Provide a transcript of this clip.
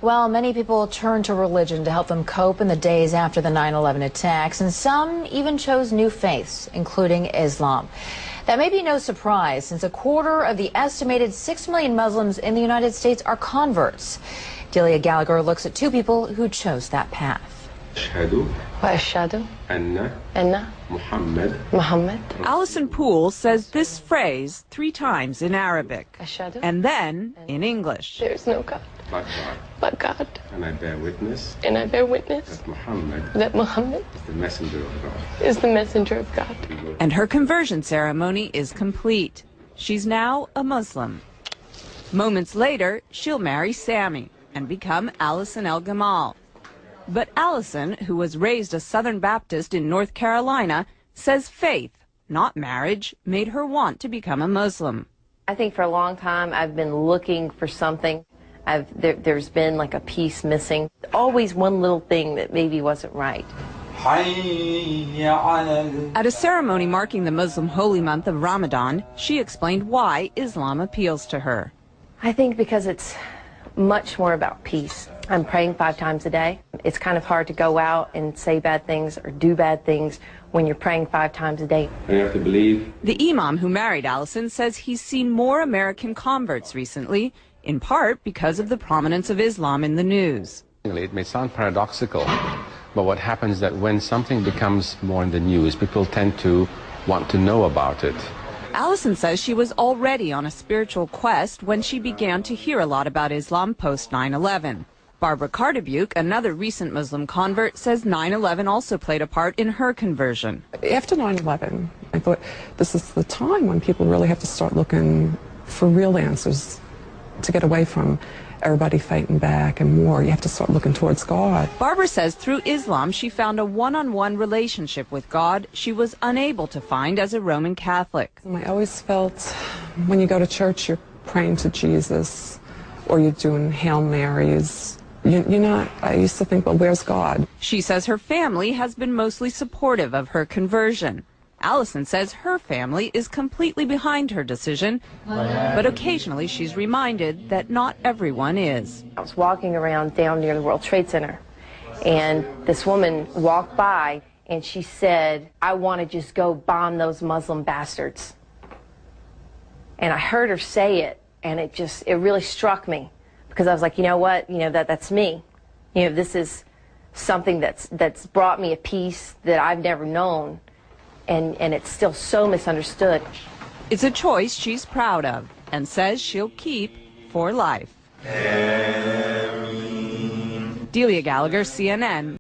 Well, many people turned to religion to help them cope in the days after the 9/11 attacks, and some even chose new faiths, including Islam. That may be no surprise, since a quarter of the estimated 6 million Muslims in the United States are converts. Delia Gallagher looks at two people who chose that path. Muhammad. Allison Poole says this phrase 3 times in Arabic and then in English. There is no God but God. And I bear witness that Muhammad is the messenger of God. Is the messenger of God. And her conversion ceremony is complete. She's now a Muslim. Moments later, she'll marry Sammy and become Allison El Gamal. But Allison, who was raised a Southern Baptist in North Carolina, says faith, not marriage, made her want to become a Muslim. I think for a long time I've been looking for something. There's been like a piece missing. Always one little thing that maybe wasn't right. At a ceremony marking the Muslim holy month of Ramadan, she explained why Islam appeals to her. I think because it's much more about peace. I'm praying 5 times a day. It's kind of hard to go out and say bad things or do bad things when you're praying 5 times a day. You have to believe. The imam who married Allison says he's seen more American converts recently, in part because of the prominence of Islam in the news. It may sound paradoxical, but what happens is that when something becomes more in the news, people tend to want to know about it. Allison says she was already on a spiritual quest when she began to hear a lot about Islam post 9/11. Barbara Cardebuke, another recent Muslim convert, says 9/11 also played a part in her conversion. After 9/11, I thought this is the time when people really have to start looking for real answers to get away from everybody fighting back and war. You have to start looking towards God. Barbara says through Islam she found a one-on-one relationship with God she was unable to find as a Roman Catholic. I always felt when you go to church you're praying to Jesus or you're doing Hail Marys. You're not, I used to think, well, where's God? She says her family has been mostly supportive of her conversion. Allison says her family is completely behind her decision, but occasionally she's reminded that not everyone is. I was walking around down near the World Trade Center, and this woman walked by, and she said, "I want to just go bomb those Muslim bastards." And I heard her say it, and it really struck me, because I was like, you know what, that's me. This is something that's brought me a peace that I've never known. And it's still so misunderstood. It's a choice she's proud of and says she'll keep for life. Delia Gallagher, CNN.